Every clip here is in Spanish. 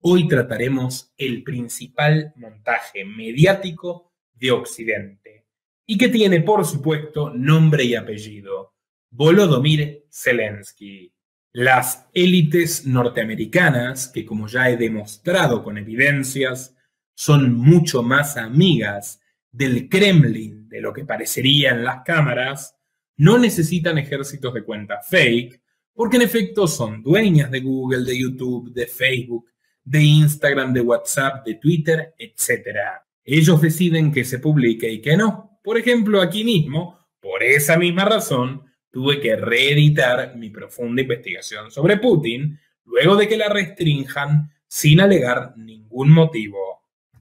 Hoy trataremos el principal montaje mediático de Occidente y que tiene, por supuesto, nombre y apellido: Volodymyr Zelensky. Las élites norteamericanas, que como ya he demostrado con evidencias, son mucho más amigas del Kremlin de lo que parecería en las cámaras, no necesitan ejércitos de cuentas fake, porque en efecto son dueñas de Google, de YouTube, de Facebook, de Instagram, de WhatsApp, de Twitter, etc. Ellos deciden que se publique y que no. Por ejemplo, aquí mismo, por esa misma razón, tuve que reeditar mi profunda investigación sobre Putin, luego de que la restrinjan sin alegar ningún motivo.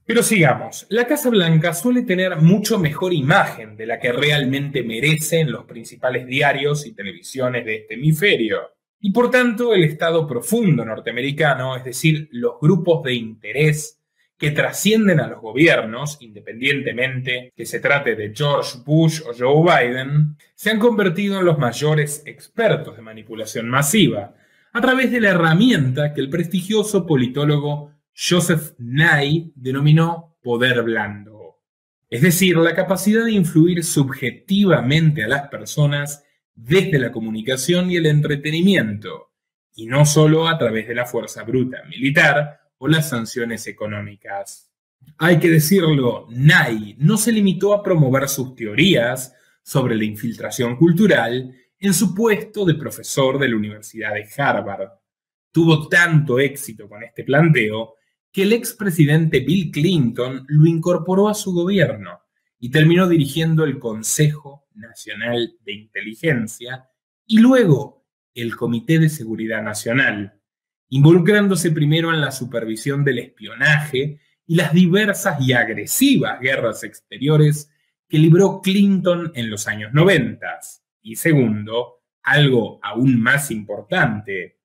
Pero sigamos, la Casa Blanca suele tener mucho mejor imagen de la que realmente merece en los principales diarios y televisiones de este hemisferio. Y por tanto, el Estado profundo norteamericano, es decir, los grupos de interés que trascienden a los gobiernos, independientemente que se trate de George Bush o Joe Biden, se han convertido en los mayores expertos de manipulación masiva, a través de la herramienta que el prestigioso politólogo Joseph Nye denominó poder blando. Es decir, la capacidad de influir subjetivamente a las personas desde la comunicación y el entretenimiento, y no solo a través de la fuerza bruta militar o las sanciones económicas. Hay que decirlo, Nye no se limitó a promover sus teorías sobre la infiltración cultural en su puesto de profesor de la Universidad de Harvard. Tuvo tanto éxito con este planteo que el expresidente Bill Clinton lo incorporó a su gobierno y terminó dirigiendo el Consejo Nacional de Inteligencia y luego el Comité de Seguridad Nacional, involucrándose primero en la supervisión del espionaje y las diversas y agresivas guerras exteriores que libró Clinton en los años 90. Y segundo, algo aún más importante,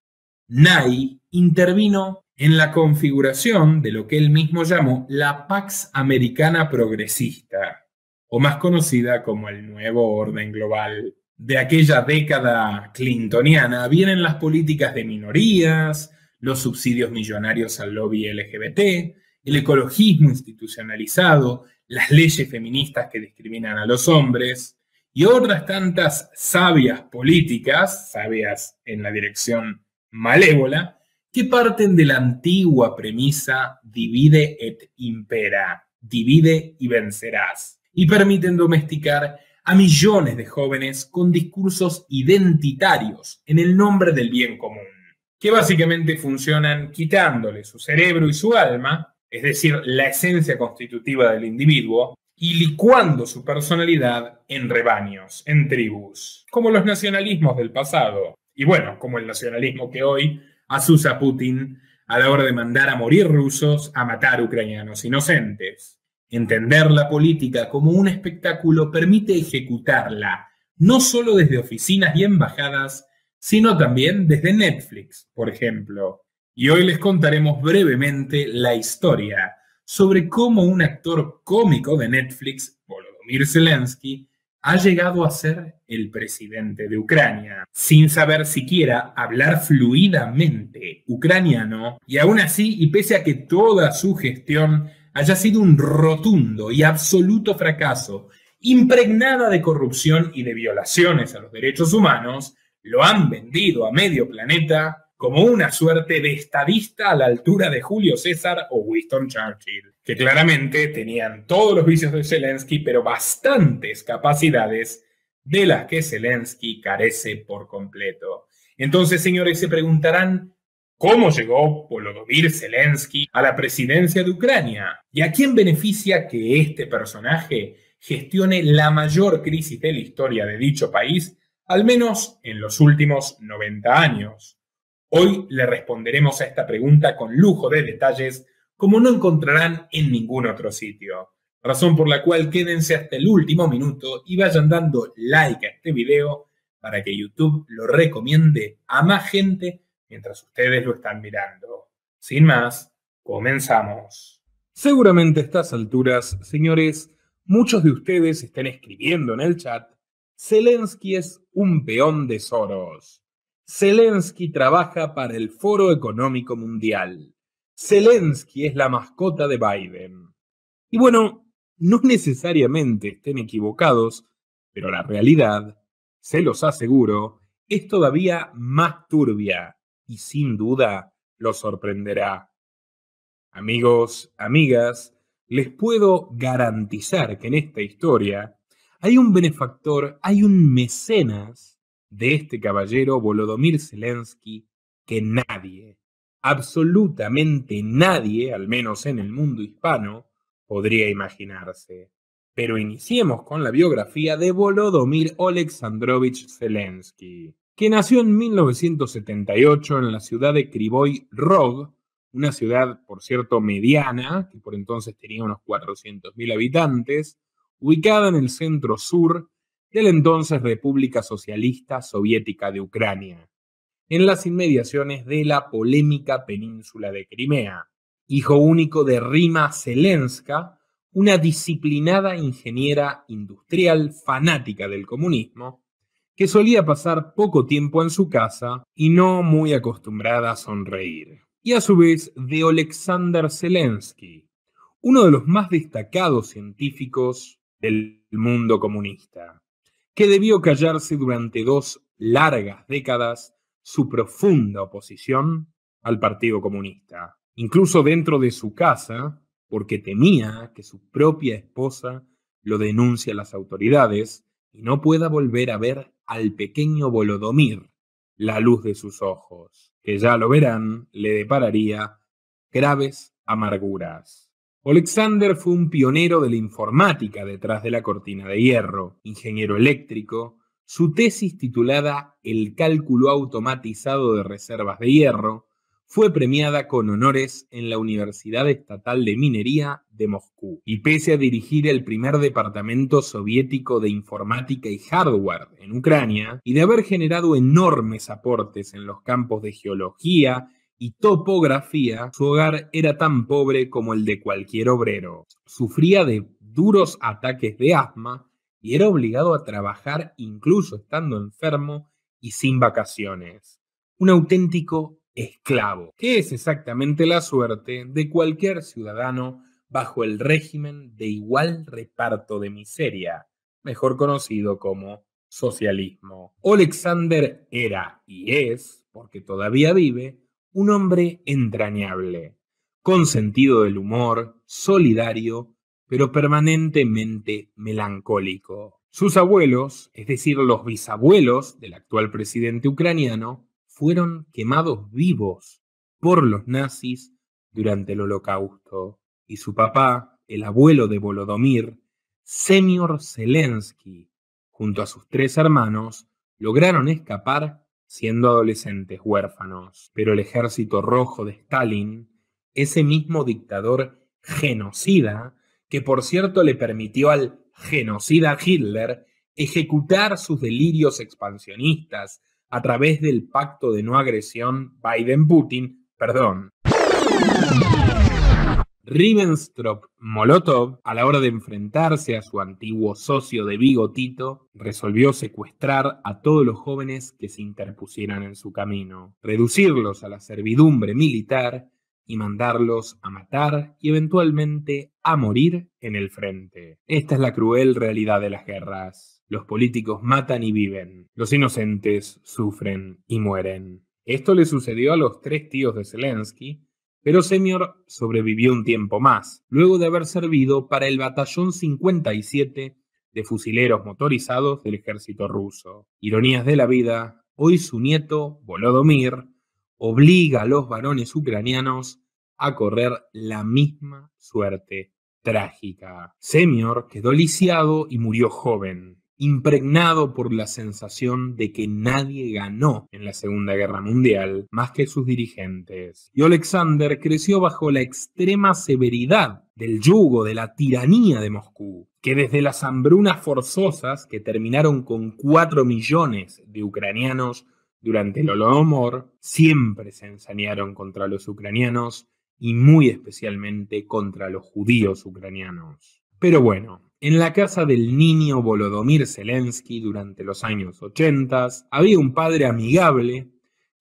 Nye intervino en la configuración de lo que él mismo llamó la Pax Americana Progresista, o más conocida como el Nuevo Orden Global. De aquella década clintoniana vienen las políticas de minorías, los subsidios millonarios al lobby LGBT, el ecologismo institucionalizado, las leyes feministas que discriminan a los hombres y otras tantas sabias políticas, sabias en la dirección malévola, que parten de la antigua premisa divide et impera, divide y vencerás, y permiten domesticar a millones de jóvenes con discursos identitarios en el nombre del bien común, que básicamente funcionan quitándole su cerebro y su alma, es decir, la esencia constitutiva del individuo, y licuando su personalidad en rebaños, en tribus, como los nacionalismos del pasado, y bueno, como el nacionalismo que hoy asusa Putin a la hora de mandar a morir rusos, a matar ucranianos inocentes. Entender la política como un espectáculo permite ejecutarla no solo desde oficinas y embajadas, sino también desde Netflix, por ejemplo. Y hoy les contaremos brevemente la historia sobre cómo un actor cómico de Netflix, Volodymyr Zelensky, ha llegado a ser el presidente de Ucrania, sin saber siquiera hablar fluidamente ucraniano, y aún así, y pese a que toda su gestión haya sido un rotundo y absoluto fracaso, impregnada de corrupción y de violaciones a los derechos humanos, lo han vendido a medio planeta como una suerte de estadista a la altura de Julio César o Winston Churchill, que claramente tenían todos los vicios de Zelensky, pero bastantes capacidades de las que Zelensky carece por completo. Entonces, señores, se preguntarán, ¿cómo llegó Volodymyr Zelensky a la presidencia de Ucrania? ¿Y a quién beneficia que este personaje gestione la mayor crisis de la historia de dicho país, al menos en los últimos 90 años? Hoy le responderemos a esta pregunta con lujo de detalles, como no encontrarán en ningún otro sitio. Razón por la cual quédense hasta el último minuto y vayan dando like a este video para que YouTube lo recomiende a más gente mientras ustedes lo están mirando. Sin más, comenzamos. Seguramente a estas alturas, señores, muchos de ustedes estén escribiendo en el chat: Zelensky es un peón de Soros. Zelensky trabaja para el Foro Económico Mundial. Zelensky es la mascota de Biden. Y bueno, no necesariamente estén equivocados, pero la realidad, se los aseguro, es todavía más turbia y sin duda los sorprenderá. Amigos, amigas, les puedo garantizar que en esta historia hay un benefactor, hay un mecenas de este caballero Volodymyr Zelensky que nadie, absolutamente nadie, al menos en el mundo hispano, podría imaginarse. Pero iniciemos con la biografía de Volodymyr Oleksandrovich Zelensky, que nació en 1978 en la ciudad de Kryvyi Rog, una ciudad, por cierto, mediana, que por entonces tenía unos 400.000 habitantes, ubicada en el centro-sur de la entonces República Socialista Soviética de Ucrania, en las inmediaciones de la polémica península de Crimea. Hijo único de Rima Zelenska, una disciplinada ingeniera industrial fanática del comunismo, que solía pasar poco tiempo en su casa y no muy acostumbrada a sonreír. Y a su vez de Alexander Zelensky, uno de los más destacados científicos del mundo comunista, que debió callarse durante 2 largas décadas su profunda oposición al Partido Comunista, incluso dentro de su casa, porque temía que su propia esposa lo denuncie a las autoridades y no pueda volver a ver al pequeño Volodymyr la luz de sus ojos, que ya lo verán, le depararía graves amarguras. Alexander fue un pionero de la informática detrás de la cortina de hierro, ingeniero eléctrico. Su tesis titulada El cálculo automatizado de reservas de hierro fue premiada con honores en la Universidad Estatal de Minería de Moscú. Y pese a dirigir el primer departamento soviético de informática y hardware en Ucrania, y de haber generado enormes aportes en los campos de geología y topografía, su hogar era tan pobre como el de cualquier obrero. Sufría de duros ataques de asma y era obligado a trabajar incluso estando enfermo y sin vacaciones. Un auténtico esclavo, que es exactamente la suerte de cualquier ciudadano bajo el régimen de igual reparto de miseria, mejor conocido como socialismo. Alexander era y es, porque todavía vive, un hombre entrañable, con sentido del humor, solidario, pero permanentemente melancólico. Sus abuelos, es decir, los bisabuelos del actual presidente ucraniano, fueron quemados vivos por los nazis durante el Holocausto. Y su papá, el abuelo de Volodymyr, Semyor Zelensky, junto a sus 3 hermanos, lograron escapar siendo adolescentes huérfanos. Pero el ejército rojo de Stalin, ese mismo dictador genocida, que por cierto le permitió al genocida Hitler ejecutar sus delirios expansionistas a través del pacto de no agresión Biden-Putin, Ribbentrop-Molotov, a la hora de enfrentarse a su antiguo socio de Vigo Tito, resolvió secuestrar a todos los jóvenes que se interpusieran en su camino, reducirlos a la servidumbre militar y mandarlos a matar y eventualmente a morir en el frente. Esta es la cruel realidad de las guerras. Los políticos matan y viven. Los inocentes sufren y mueren. Esto le sucedió a los 3 tíos de Zelensky, pero Semyor sobrevivió un tiempo más, luego de haber servido para el batallón 57 de fusileros motorizados del ejército ruso. Ironías de la vida, hoy su nieto, Volodymyr, obliga a los varones ucranianos a correr la misma suerte trágica. Semyor quedó lisiado y murió joven, impregnado por la sensación de que nadie ganó en la Segunda Guerra Mundial más que sus dirigentes. Y Alexander creció bajo la extrema severidad del yugo de la tiranía de Moscú, que desde las hambrunas forzosas que terminaron con 4 millones de ucranianos durante el Holodomor, siempre se ensañaron contra los ucranianos y muy especialmente contra los judíos ucranianos. Pero bueno, en la casa del niño Volodymyr Zelensky durante los años 80 había un padre amigable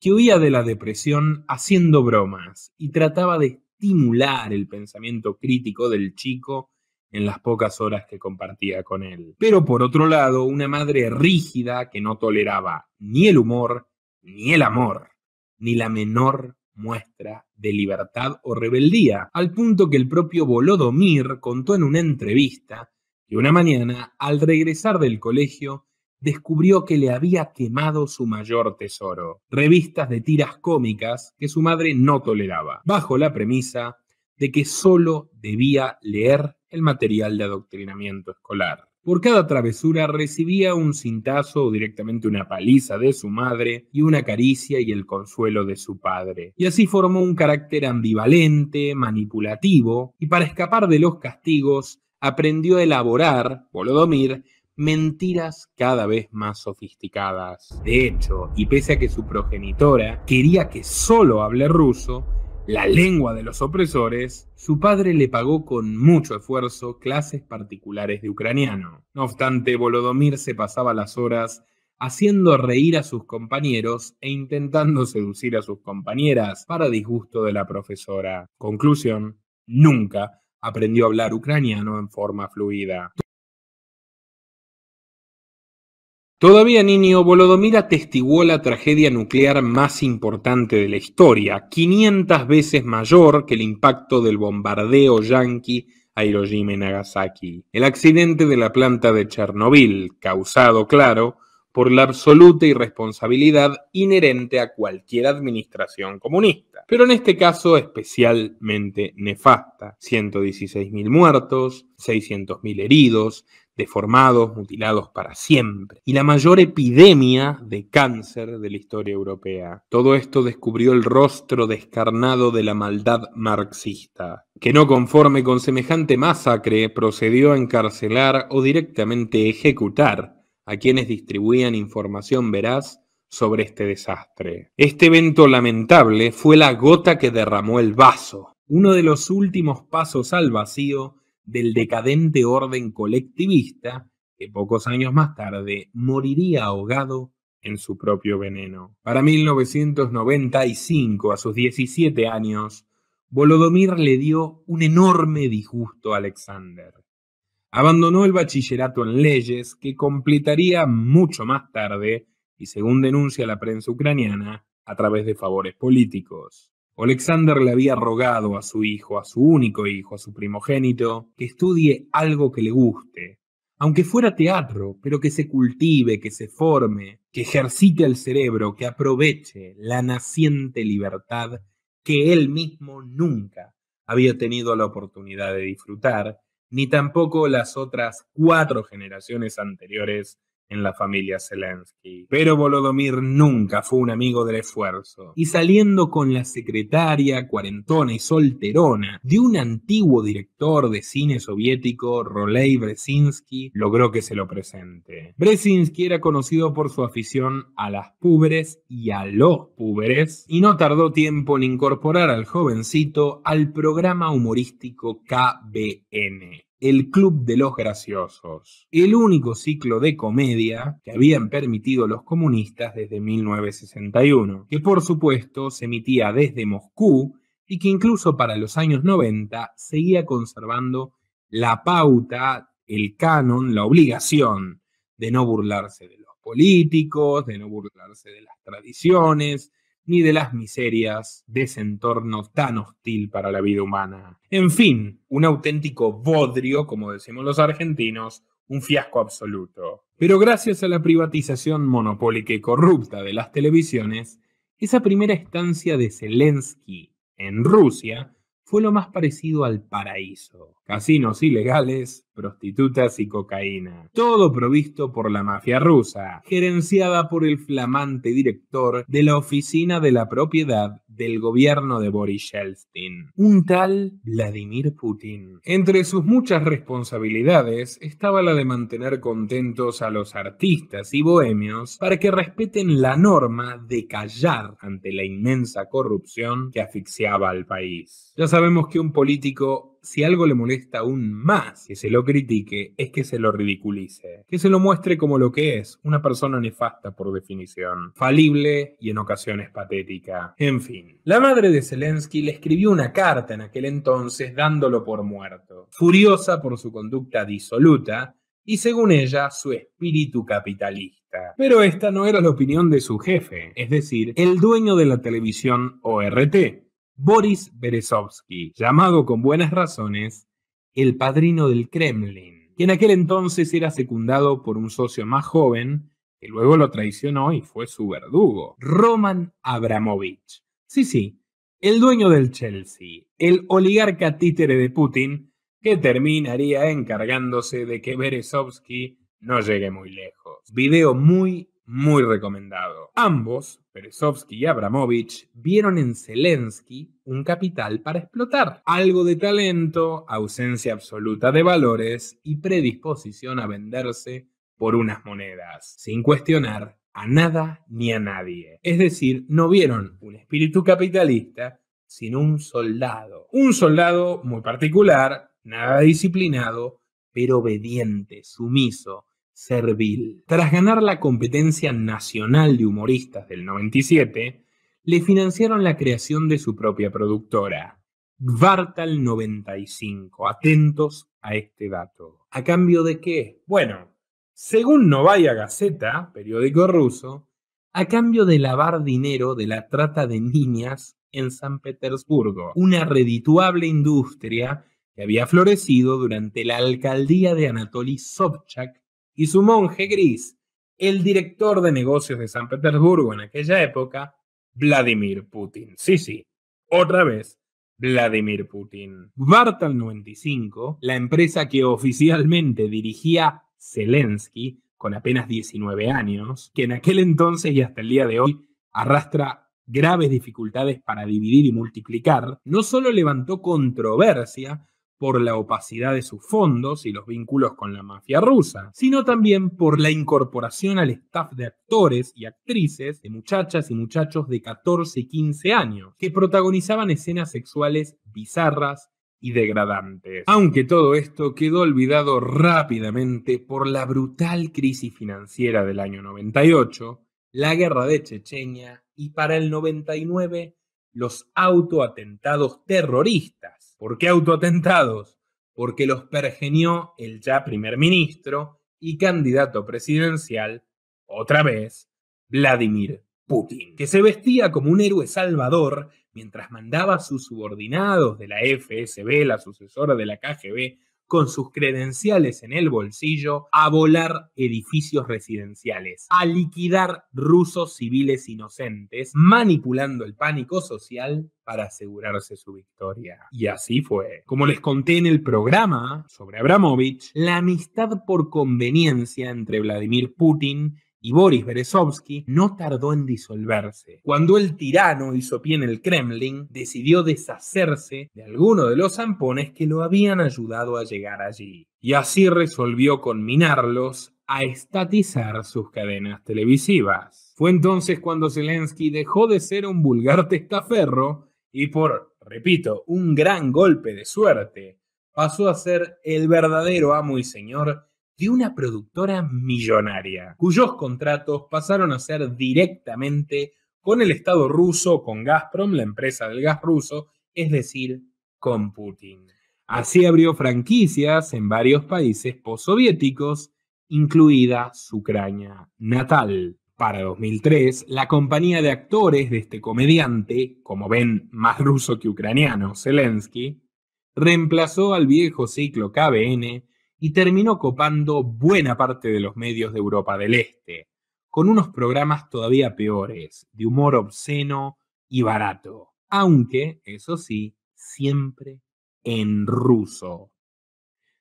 que huía de la depresión haciendo bromas y trataba de estimular el pensamiento crítico del chico en las pocas horas que compartía con él. Pero por otro lado, una madre rígida que no toleraba ni el humor, ni el amor, ni la menor muestra de libertad o rebeldía, al punto que el propio Volodymyr contó en una entrevista que una mañana, al regresar del colegio, descubrió que le había quemado su mayor tesoro, revistas de tiras cómicas que su madre no toleraba, bajo la premisa de que solo debía leer el material de adoctrinamiento escolar. Por cada travesura recibía un cintazo o directamente una paliza de su madre y una caricia y el consuelo de su padre. Y así formó un carácter ambivalente, manipulativo, y para escapar de los castigos aprendió a elaborar, Volodymyr, mentiras cada vez más sofisticadas. De hecho, y pese a que su progenitora quería que solo hable ruso, la lengua de los opresores, su padre le pagó con mucho esfuerzo clases particulares de ucraniano. No obstante, Volodymyr se pasaba las horas haciendo reír a sus compañeros e intentando seducir a sus compañeras para disgusto de la profesora. Conclusión, nunca aprendió a hablar ucraniano en forma fluida. Todavía niño, Volodymyr atestiguó la tragedia nuclear más importante de la historia, 500 veces mayor que el impacto del bombardeo yanqui a Hiroshima y Nagasaki. El accidente de la planta de Chernobyl, causado, claro, por la absoluta irresponsabilidad inherente a cualquier administración comunista, pero en este caso especialmente nefasta. 116.000 muertos, 600.000 heridos, deformados, mutilados para siempre, y la mayor epidemia de cáncer de la historia europea. Todo esto descubrió el rostro descarnado de la maldad marxista, que no conforme con semejante masacre procedió a encarcelar o directamente ejecutar a quienes distribuían información veraz sobre este desastre. Este evento lamentable fue la gota que derramó el vaso, uno de los últimos pasos al vacío del decadente orden colectivista que pocos años más tarde moriría ahogado en su propio veneno. Para 1995, a sus 17 años, Volodymyr le dio un enorme disgusto a Alexander. Abandonó el bachillerato en leyes que completaría mucho más tarde y, según denuncia la prensa ucraniana, a través de favores políticos. Alexander le había rogado a su hijo, a su único hijo, a su primogénito, que estudie algo que le guste, aunque fuera teatro, pero que se cultive, que se forme, que ejercite el cerebro, que aproveche la naciente libertad que él mismo nunca había tenido la oportunidad de disfrutar, ni tampoco las otras 4 generaciones anteriores en la familia Zelensky. Pero Volodymyr nunca fue un amigo del esfuerzo, y saliendo con la secretaria cuarentona y solterona de un antiguo director de cine soviético, Rolei Brzezinski, logró que se lo presente. Brzezinski era conocido por su afición a las púberes y a los púberes, y no tardó tiempo en incorporar al jovencito al programa humorístico KBN, el Club de los Graciosos, el único ciclo de comedia que habían permitido los comunistas desde 1961, que por supuesto se emitía desde Moscú y que incluso para los años 90 seguía conservando la pauta, el canon, la obligación de no burlarse de los políticos, de no burlarse de las tradiciones, ni de las miserias de ese entorno tan hostil para la vida humana. En fin, un auténtico bodrio, como decimos los argentinos, un fiasco absoluto. Pero gracias a la privatización monopólica y corrupta de las televisiones, esa primera estancia de Zelensky en Rusia fue lo más parecido al paraíso. Casinos ilegales, prostitutas y cocaína. Todo provisto por la mafia rusa, gerenciada por el flamante director de la oficina de la propiedad del gobierno de Boris Yeltsin, un tal Vladimir Putin. Entre sus muchas responsabilidades estaba la de mantener contentos a los artistas y bohemios para que respeten la norma de callar ante la inmensa corrupción que asfixiaba al país. Ya sabemos que un político si algo le molesta aún más que se lo critique, es que se lo ridiculice, que se lo muestre como lo que es, una persona nefasta por definición, falible y en ocasiones patética. En fin, la madre de Zelensky le escribió una carta en aquel entonces dándolo por muerto, furiosa por su conducta disoluta y, según ella, su espíritu capitalista. Pero esta no era la opinión de su jefe, es decir, el dueño de la televisión ORT, Boris Berezovsky, llamado con buenas razones el padrino del Kremlin, que en aquel entonces era secundado por un socio más joven, que luego lo traicionó y fue su verdugo, Roman Abramovich. Sí, el dueño del Chelsea, el oligarca títere de Putin, que terminaría encargándose de que Berezovsky no llegue muy lejos. Video muy recomendado. Ambos, Berezovsky y Abramovich, vieron en Zelensky un capital para explotar. Algo de talento, ausencia absoluta de valores y predisposición a venderse por unas monedas, sin cuestionar a nada ni a nadie. Es decir, no vieron un espíritu capitalista, sino un soldado. Un soldado muy particular, nada disciplinado, pero obediente, sumiso, servil. Tras ganar la competencia nacional de humoristas del 97, le financiaron la creación de su propia productora, Kvartal 95. Atentos a este dato. ¿A cambio de qué? Bueno, según Novaya Gazeta, periódico ruso, a cambio de lavar dinero de la trata de niñas en San Petersburgo, una redituable industria que había florecido durante la alcaldía de Anatoly Sobchak y su monje gris, el director de negocios de San Petersburgo en aquella época, Vladimir Putin. Sí, otra vez, Vladimir Putin. Kvartal 95, la empresa que oficialmente dirigía Zelensky, con apenas 19 años, que en aquel entonces y hasta el día de hoy arrastra graves dificultades para dividir y multiplicar, no solo levantó controversia por la opacidad de sus fondos y los vínculos con la mafia rusa, sino también por la incorporación al staff de actores y actrices, de muchachas y muchachos de 14 y 15 años, que protagonizaban escenas sexuales bizarras y degradantes. Aunque todo esto quedó olvidado rápidamente por la brutal crisis financiera del año 98, la guerra de Chechenia y para el 99 los autoatentados terroristas. ¿Por qué autoatentados? Porque los pergenió el ya primer ministro y candidato presidencial, otra vez, Vladimir Putin, que se vestía como un héroe salvador mientras mandaba a sus subordinados de la FSB, la sucesora de la KGB, con sus credenciales en el bolsillo, a volar edificios residenciales, a liquidar rusos civiles inocentes, manipulando el pánico social para asegurarse su victoria. Y así fue. Como les conté en el programa sobre Abramovich, la amistad por conveniencia entre Vladimir Putin y Boris Berezovsky no tardó en disolverse. Cuando el tirano hizo pie en el Kremlin, decidió deshacerse de alguno de los zampones que lo habían ayudado a llegar allí. Y así resolvió conminarlos a estatizar sus cadenas televisivas. Fue entonces cuando Zelensky dejó de ser un vulgar testaferro y por, repito, un gran golpe de suerte, pasó a ser el verdadero amo y señor de una productora millonaria, cuyos contratos pasaron a ser directamente con el Estado ruso, con Gazprom, la empresa del gas ruso, es decir, con Putin. Así abrió franquicias en varios países postsoviéticos, incluida su Ucrania natal. Para 2003, la compañía de actores de este comediante, como ven más ruso que ucraniano, Zelensky, reemplazó al viejo ciclo KBN y terminó copando buena parte de los medios de Europa del Este, con unos programas todavía peores, de humor obsceno y barato, aunque, eso sí, siempre en ruso.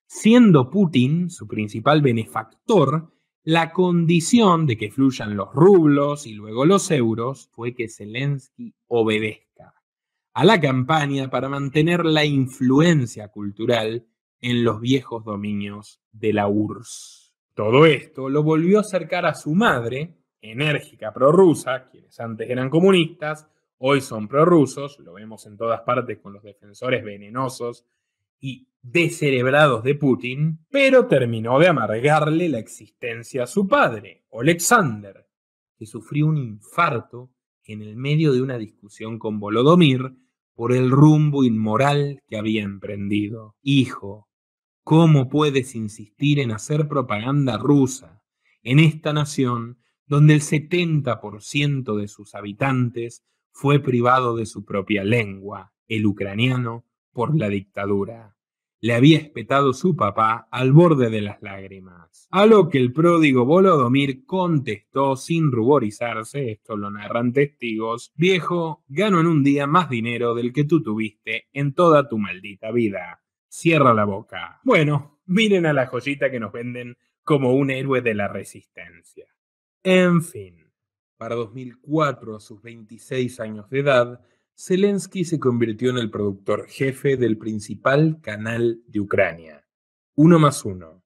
Siendo Putin su principal benefactor, la condición de que fluyan los rublos y luego los euros fue que Zelensky obedezca a la campaña para mantener la influencia cultural en los viejos dominios de la URSS. Todo esto lo volvió a acercar a su madre, enérgica prorrusa, quienes antes eran comunistas, hoy son prorrusos, lo vemos en todas partes con los defensores venenosos y descerebrados de Putin, pero terminó de amargarle la existencia a su padre, Alexander, que sufrió un infarto en el medio de una discusión con Volodymyr por el rumbo inmoral que había emprendido. Hijo, ¿cómo puedes insistir en hacer propaganda rusa en esta nación donde el 70% de sus habitantes fue privado de su propia lengua, el ucraniano, por la dictadura? Le había espetado su papá al borde de las lágrimas. A lo que el pródigo Volodymyr contestó sin ruborizarse, esto lo narran testigos: viejo, gano en un día más dinero del que tú tuviste en toda tu maldita vida. Cierra la boca. Bueno, miren a la joyita que nos venden como un héroe de la resistencia. En fin, para 2004, a sus 26 años de edad, Zelensky se convirtió en el productor jefe del principal canal de Ucrania, 1+1,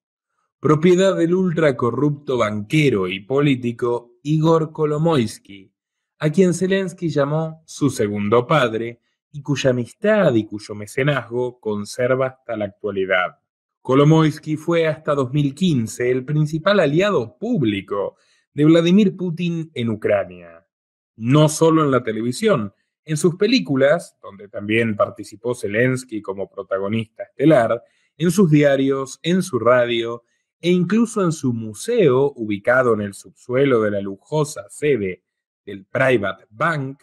propiedad del ultracorrupto banquero y político Igor Kolomoisky, a quien Zelensky llamó su segundo padre y cuya amistad y cuyo mecenazgo conserva hasta la actualidad. Kolomoisky fue hasta 2015 el principal aliado público de Vladimir Putin en Ucrania, no solo en la televisión. En sus películas, donde también participó Zelensky como protagonista estelar, en sus diarios, en su radio e incluso en su museo ubicado en el subsuelo de la lujosa sede del Private Bank,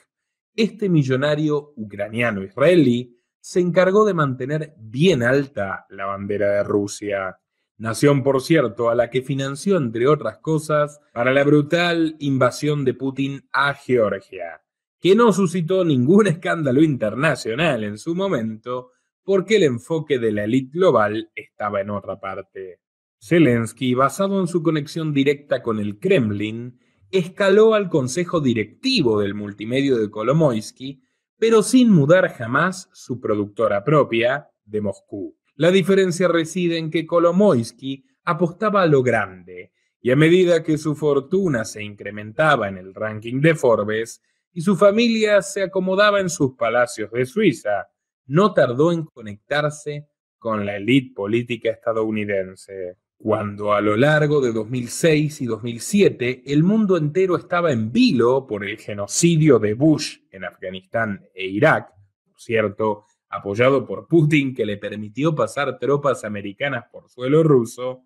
este millonario ucraniano-israelí se encargó de mantener bien alta la bandera de Rusia, nación, por cierto, a la que financió, entre otras cosas, para la brutal invasión de Putin a Georgia, que no suscitó ningún escándalo internacional en su momento porque el enfoque de la élite global estaba en otra parte. Zelensky, basado en su conexión directa con el Kremlin, escaló al consejo directivo del multimedio de Kolomoisky, pero sin mudar jamás su productora propia de Moscú. La diferencia reside en que Kolomoisky apostaba a lo grande, y a medida que su fortuna se incrementaba en el ranking de Forbes y su familia se acomodaba en sus palacios de Suiza, no tardó en conectarse con la élite política estadounidense. Cuando a lo largo de 2006 y 2007 el mundo entero estaba en vilo por el genocidio de Bush en Afganistán e Irak, por cierto, apoyado por Putin, que le permitió pasar tropas americanas por suelo ruso,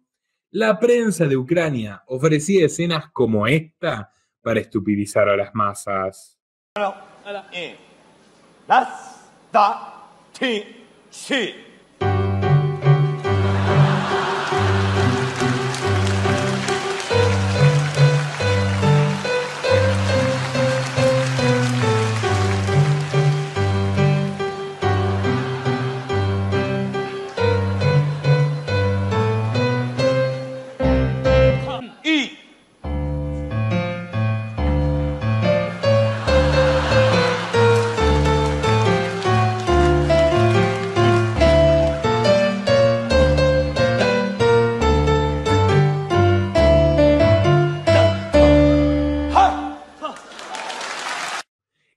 la prensa de Ucrania ofrecía escenas como esta para estupidizar a las masas.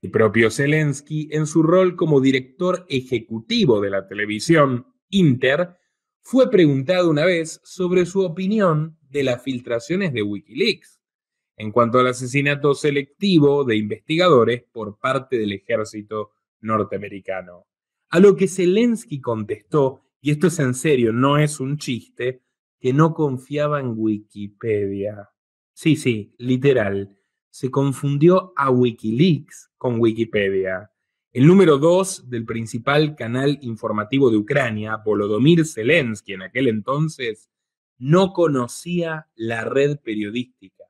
El propio Zelensky, en su rol como director ejecutivo de la televisión Inter, fue preguntado una vez sobre su opinión de las filtraciones de Wikileaks en cuanto al asesinato selectivo de investigadores por parte del ejército norteamericano. A lo que Zelensky contestó, y esto es en serio, no es un chiste, que no confiaba en Wikipedia. Sí, literal. Se confundió a Wikileaks con Wikipedia. El número 2 del principal canal informativo de Ucrania, Volodymyr Zelensky, en aquel entonces, no conocía la red periodística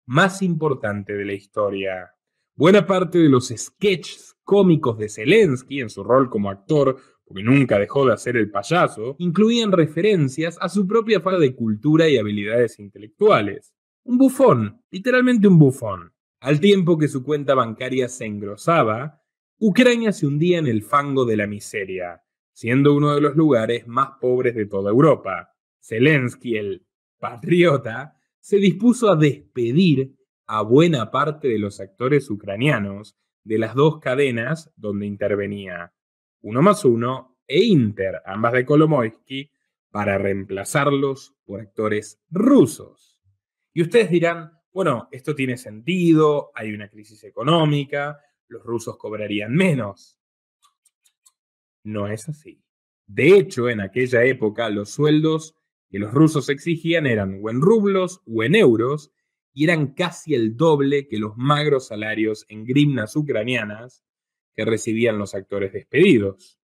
más importante de la historia. Buena parte de los sketches cómicos de Zelensky, en su rol como actor, porque nunca dejó de hacer el payaso, incluían referencias a su propia falta de cultura y habilidades intelectuales. Un bufón, literalmente un bufón. Al tiempo que su cuenta bancaria se engrosaba, Ucrania se hundía en el fango de la miseria, siendo uno de los lugares más pobres de toda Europa. Zelensky, el patriota, se dispuso a despedir a buena parte de los actores ucranianos de las dos cadenas donde intervenía, 1+1 e Inter, ambas de Kolomoisky, para reemplazarlos por actores rusos. Y ustedes dirán, bueno, esto tiene sentido, hay una crisis económica, los rusos cobrarían menos. No es así. De hecho, en aquella época, los sueldos que los rusos exigían eran o en rublos o en euros, y eran casi el doble que los magros salarios en grimnas ucranianas que recibían los actores despedidos.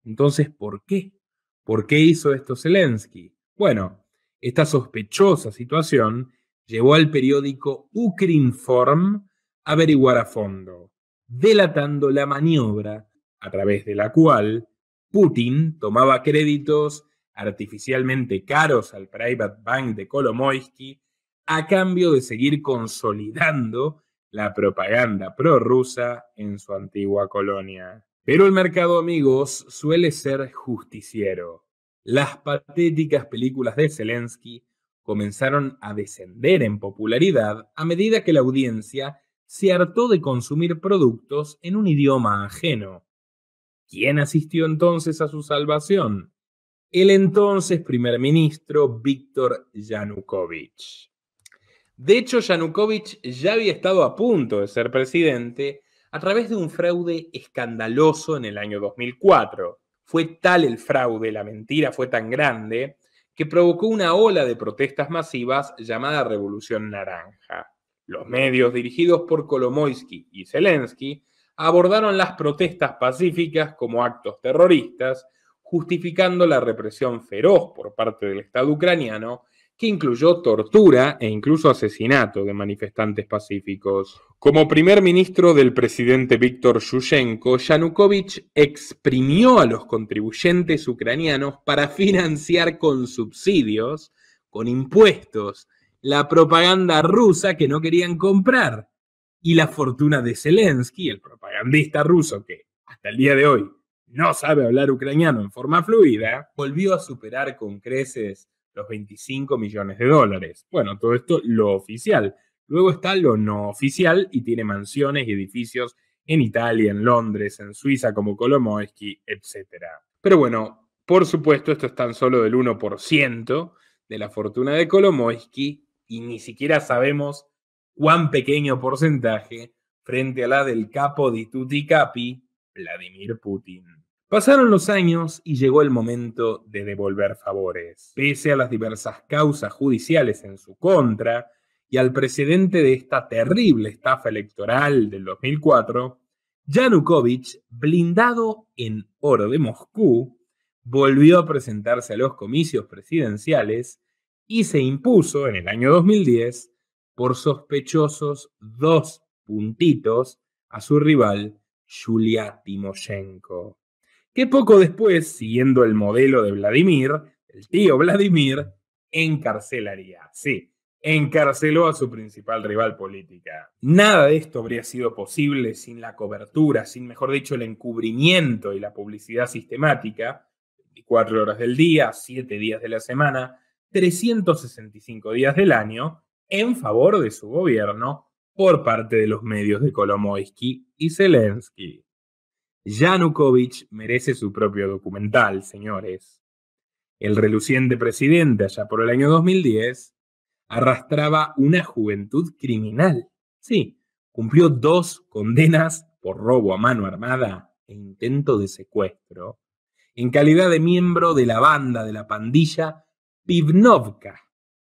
Entonces, ¿por qué? ¿Por qué hizo esto Zelensky? Bueno, esta sospechosa situación llevó al periódico Ukrinform a averiguar a fondo, delatando la maniobra a través de la cual Putin tomaba créditos artificialmente caros al Private Bank de Kolomoisky a cambio de seguir consolidando la propaganda prorrusa en su antigua colonia. Pero el mercado, amigos, suele ser justiciero. Las patéticas películas de Zelensky comenzaron a descender en popularidad a medida que la audiencia se hartó de consumir productos en un idioma ajeno. ¿Quién asistió entonces a su salvación? El entonces primer ministro Víktor Yanukovych. De hecho, Yanukovych ya había estado a punto de ser presidente a través de un fraude escandaloso en el año 2004. Fue tal el fraude, la mentira fue tan grande, que provocó una ola de protestas masivas llamada Revolución Naranja. Los medios dirigidos por Kolomoisky y Zelensky abordaron las protestas pacíficas como actos terroristas, justificando la represión feroz por parte del Estado ucraniano, que incluyó tortura e incluso asesinato de manifestantes pacíficos. Como primer ministro del presidente Víktor Yushchenko, Yanukovych exprimió a los contribuyentes ucranianos para financiar con subsidios, con impuestos, la propaganda rusa que no querían comprar. Y la fortuna de Zelensky, el propagandista ruso que hasta el día de hoy no sabe hablar ucraniano en forma fluida, volvió a superar con creces los 25 millones de dólares. Bueno, todo esto lo oficial. Luego está lo no oficial y tiene mansiones y edificios en Italia, en Londres, en Suiza como Kolomoisky, etc. Pero bueno, por supuesto, esto es tan solo del 1% de la fortuna de Kolomoisky y ni siquiera sabemos cuán pequeño porcentaje frente a la del capo di tutti capi, Vladimir Putin. Pasaron los años y llegó el momento de devolver favores. Pese a las diversas causas judiciales en su contra y al precedente de esta terrible estafa electoral del 2004, Yanukovych, blindado en oro de Moscú, volvió a presentarse a los comicios presidenciales y se impuso en el año 2010 por sospechosos 2 puntitos a su rival Yulia Timoshenko, que poco después, siguiendo el modelo de Vladimir, el tío Vladimir, encarcelaría. Sí, encarceló a su principal rival política. Nada de esto habría sido posible sin la cobertura, sin, mejor dicho, el encubrimiento y la publicidad sistemática, 24 horas del día, 7 días de la semana, 365 días del año, en favor de su gobierno por parte de los medios de Kolomoisky y Zelensky. Yanukovych merece su propio documental, señores. El reluciente presidente, allá por el año 2010, arrastraba una juventud criminal. Sí, cumplió 2 condenas por robo a mano armada e intento de secuestro, en calidad de miembro de la banda de la pandilla Pivnovka.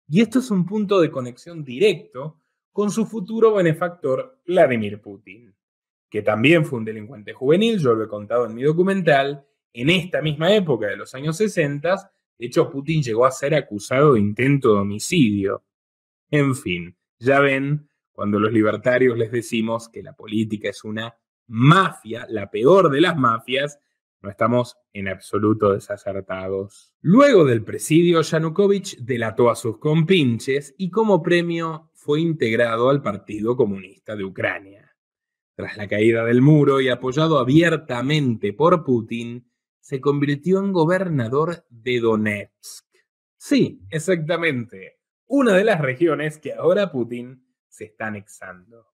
Y esto es un punto de conexión directo con su futuro benefactor Vladimir Putin, que también fue un delincuente juvenil, yo lo he contado en mi documental, en esta misma época de los años 60, de hecho Putin llegó a ser acusado de intento de homicidio. En fin, ya ven, cuando los libertarios les decimos que la política es una mafia, la peor de las mafias, no estamos en absoluto desacertados. Luego del presidio, Yanukovych delató a sus compinches y como premio fue integrado al Partido Comunista de Ucrania. Tras la caída del muro y apoyado abiertamente por Putin, se convirtió en gobernador de Donetsk. Sí, exactamente, una de las regiones que ahora Putin se está anexando.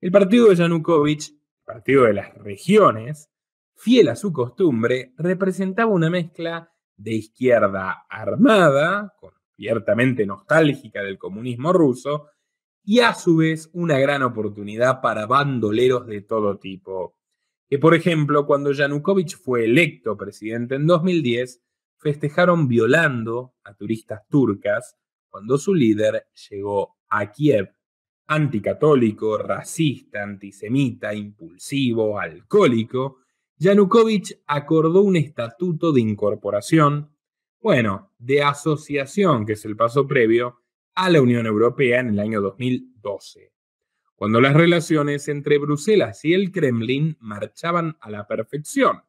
El partido de Yanukovych, Partido de las Regiones, fiel a su costumbre, representaba una mezcla de izquierda armada, abiertamente nostálgica del comunismo ruso, y a su vez una gran oportunidad para bandoleros de todo tipo. Que, por ejemplo, cuando Yanukovych fue electo presidente en 2010, festejaron violando a turistas turcas cuando su líder llegó a Kiev. Anticatólico, racista, antisemita, impulsivo, alcohólico, Yanukovych acordó un estatuto de incorporación, de asociación, que es el paso previo, a la Unión Europea en el año 2012, cuando las relaciones entre Bruselas y el Kremlin marchaban a la perfección,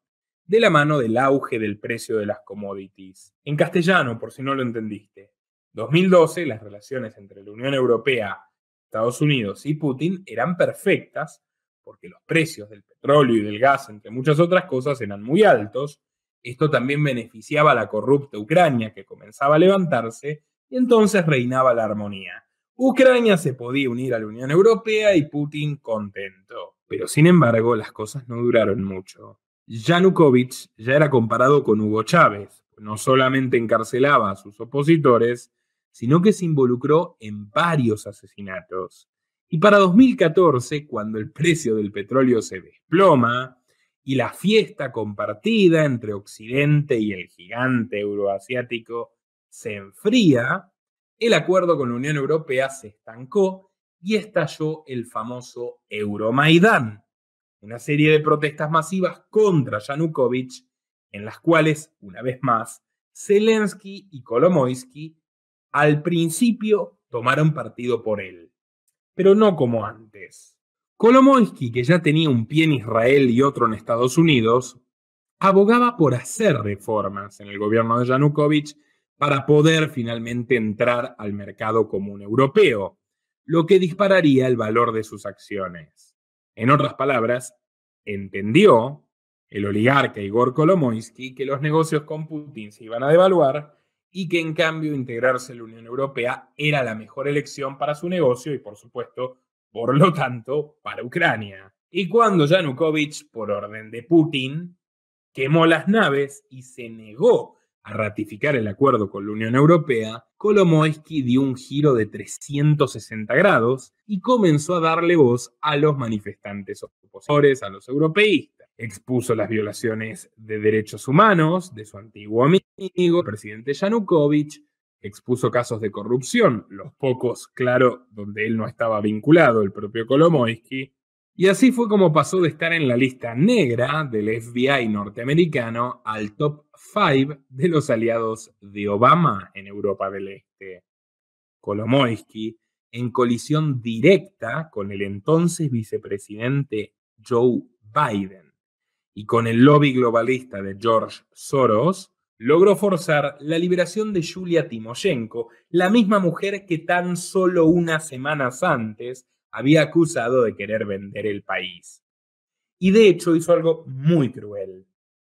de la mano del auge del precio de las commodities. En castellano, por si no lo entendiste, 2012 las relaciones entre la Unión Europea, Estados Unidos y Putin eran perfectas porque los precios del petróleo y del gas, entre muchas otras cosas, eran muy altos. Esto también beneficiaba a la corrupta Ucrania, que comenzaba a levantarse, y entonces reinaba la armonía. Ucrania se podía unir a la Unión Europea y Putin contento. Pero sin embargo, las cosas no duraron mucho. Yanukovych ya era comparado con Hugo Chávez. No solamente encarcelaba a sus opositores, sino que se involucró en varios asesinatos. Y para 2014, cuando el precio del petróleo se desploma y la fiesta compartida entre Occidente y el gigante euroasiático se enfría, el acuerdo con la Unión Europea se estancó y estalló el famoso Euromaidán, una serie de protestas masivas contra Yanukovych, en las cuales, una vez más, Zelensky y Kolomoisky al principio tomaron partido por él, pero no como antes. Kolomoisky, que ya tenía un pie en Israel y otro en Estados Unidos, abogaba por hacer reformas en el gobierno de Yanukovych para poder finalmente entrar al mercado común europeo, lo que dispararía el valor de sus acciones. En otras palabras, entendió el oligarca Igor Kolomoisky que los negocios con Putin se iban a devaluar y que en cambio integrarse a la Unión Europea era la mejor elección para su negocio y, por supuesto, por lo tanto, para Ucrania. Y cuando Yanukovych, por orden de Putin, quemó las naves y se negó a ratificar el acuerdo con la Unión Europea, Kolomoisky dio un giro de 360 grados y comenzó a darle voz a los manifestantes opositores, a los europeístas. Expuso las violaciones de derechos humanos de su antiguo amigo, el presidente Yanukovych, expuso casos de corrupción, los pocos, claro, donde él no estaba vinculado, el propio Kolomoisky. Y así fue como pasó de estar en la lista negra del FBI norteamericano al top 5 de los aliados de Obama en Europa del Este. Kolomoisky, en colisión directa con el entonces vicepresidente Joe Biden y con el lobby globalista de George Soros, logró forzar la liberación de Yulia Timoshenko, la misma mujer que tan solo unas semanas antes había acusado de querer vender el país. Y de hecho hizo algo muy cruel.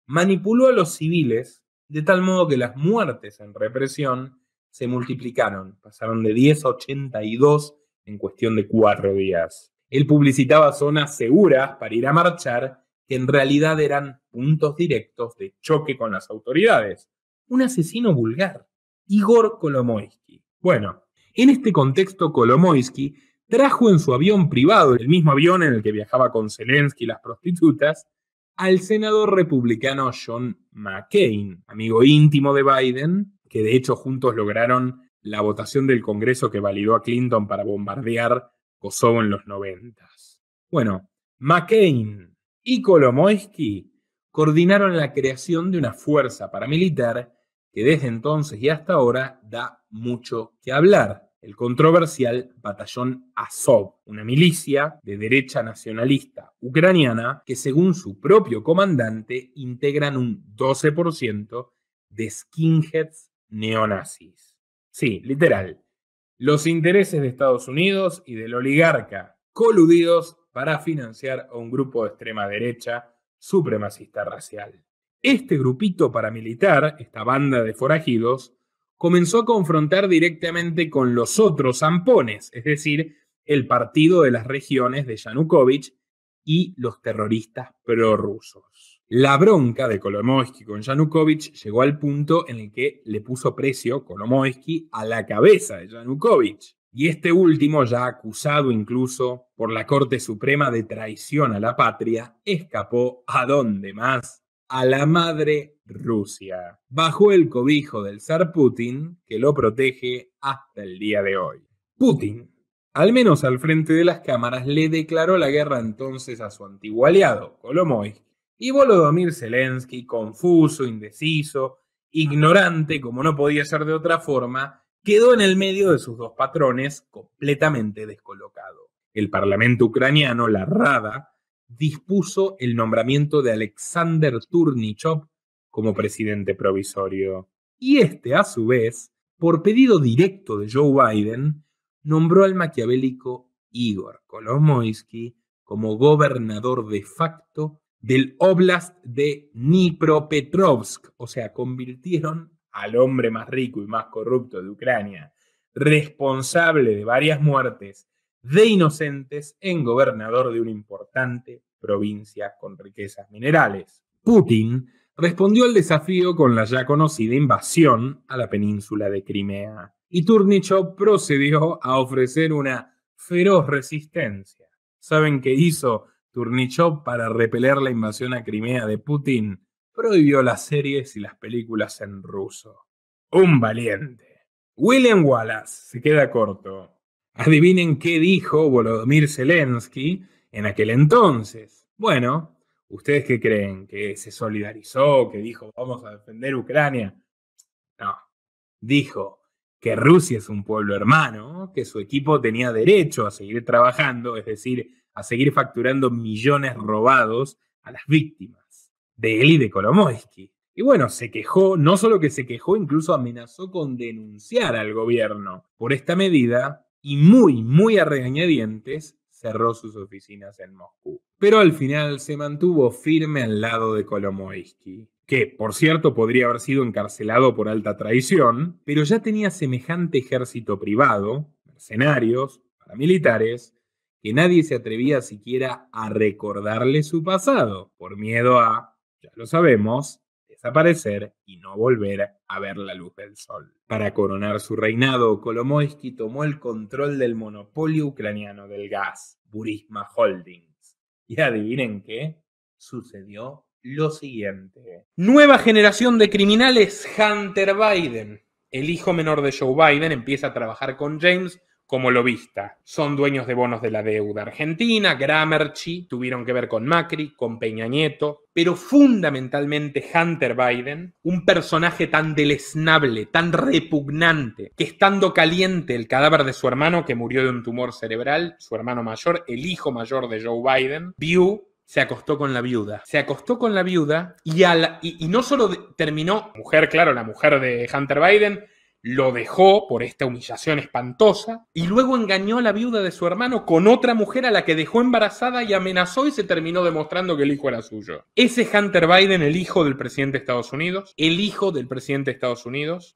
Manipuló a los civiles de tal modo que las muertes en represión se multiplicaron, pasaron de 10 a 82 en cuestión de 4 días. Él publicitaba zonas seguras para ir a marchar, que en realidad eran puntos directos de choque con las autoridades. Un asesino vulgar, Igor Kolomoisky. Bueno, en este contexto Kolomoisky trajo en su avión privado, el mismo avión en el que viajaba con Zelensky y las prostitutas, al senador republicano John McCain, amigo íntimo de Biden, que de hecho juntos lograron la votación del Congreso que validó a Clinton para bombardear Kosovo en los 90. Bueno, McCain y Kolomoisky coordinaron la creación de una fuerza paramilitar que desde entonces y hasta ahora da mucho que hablar. El controversial Batallón Azov, una milicia de derecha nacionalista ucraniana que, según su propio comandante, integran un 12% de skinheads neonazis. Sí, literal. Los intereses de Estados Unidos y del oligarca coludidos para financiar a un grupo de extrema derecha supremacista racial. Este grupito paramilitar, esta banda de forajidos, comenzó a confrontar directamente con los otros zampones, es decir, el partido de las regiones de Yanukovych y los terroristas prorrusos. La bronca de Kolomoisky con Yanukovych llegó al punto en el que le puso precio Kolomoisky a la cabeza de Yanukovych. Y este último, ya acusado incluso por la Corte Suprema de traición a la patria, escapó ¿a dónde más? A la madre Rusia, bajo el cobijo del zar Putin, que lo protege hasta el día de hoy. Putin, al menos al frente de las cámaras, le declaró la guerra entonces a su antiguo aliado, Kolomoisky, y Volodymyr Zelensky, confuso, indeciso, ignorante, como no podía ser de otra forma, quedó en el medio de sus dos patrones, completamente descolocado. El parlamento ucraniano, la Rada, dispuso el nombramiento de Alexander Turnichov como presidente provisorio. Y este, a su vez, por pedido directo de Joe Biden, nombró al maquiavélico Igor Kolomoisky como gobernador de facto del Oblast de Dnipropetrovsk. O sea, convirtieron al hombre más rico y más corrupto de Ucrania, responsable de varias muertes de inocentes, en gobernador de una importante provincia con riquezas minerales. Putin respondió al desafío con la ya conocida invasión a la península de Crimea, y Turnichov procedió a ofrecer una feroz resistencia. ¿Saben qué hizo Turnichov para repeler la invasión a Crimea de Putin? Prohibió las series y las películas en ruso. Un valiente. William Wallace se queda corto. Adivinen qué dijo Volodymyr Zelensky en aquel entonces. Bueno, ¿ustedes qué creen? ¿Que se solidarizó? ¿Que dijo vamos a defender Ucrania? No. Dijo que Rusia es un pueblo hermano, que su equipo tenía derecho a seguir trabajando, es decir, a seguir facturando millones robados a las víctimas de él y de Kolomoisky. Y bueno, se quejó, no solo que se quejó, incluso amenazó con denunciar al gobierno por esta medida y muy a regañadientes cerró sus oficinas en Moscú. Pero al final se mantuvo firme al lado de Kolomoisky, que, por cierto, podría haber sido encarcelado por alta traición, pero ya tenía semejante ejército privado, mercenarios, paramilitares, que nadie se atrevía siquiera a recordarle su pasado, por miedo a, ya lo sabemos, desaparecer y no volver a ver la luz del sol. Para coronar su reinado, Kolomoisky tomó el control del monopolio ucraniano del gas, Burisma Holdings. Y adivinen qué, sucedió lo siguiente. Nueva generación de criminales, Hunter Biden. El hijo menor de Joe Biden empieza a trabajar con James como lobista. Son dueños de bonos de la deuda argentina, Gramercy, tuvieron que ver con Macri, con Peña Nieto, pero fundamentalmente Hunter Biden, un personaje tan deleznable, tan repugnante, que estando caliente el cadáver de su hermano que murió de un tumor cerebral, su hermano mayor, el hijo mayor de Joe Biden, Bew, se acostó con la viuda. Se acostó con la viuda y no solo terminó, la mujer de Hunter Biden, lo dejó por esta humillación espantosa y luego engañó a la viuda de su hermano con otra mujer a la que dejó embarazada y amenazó y se terminó demostrando que el hijo era suyo. Ese Hunter Biden, el hijo del presidente de Estados Unidos,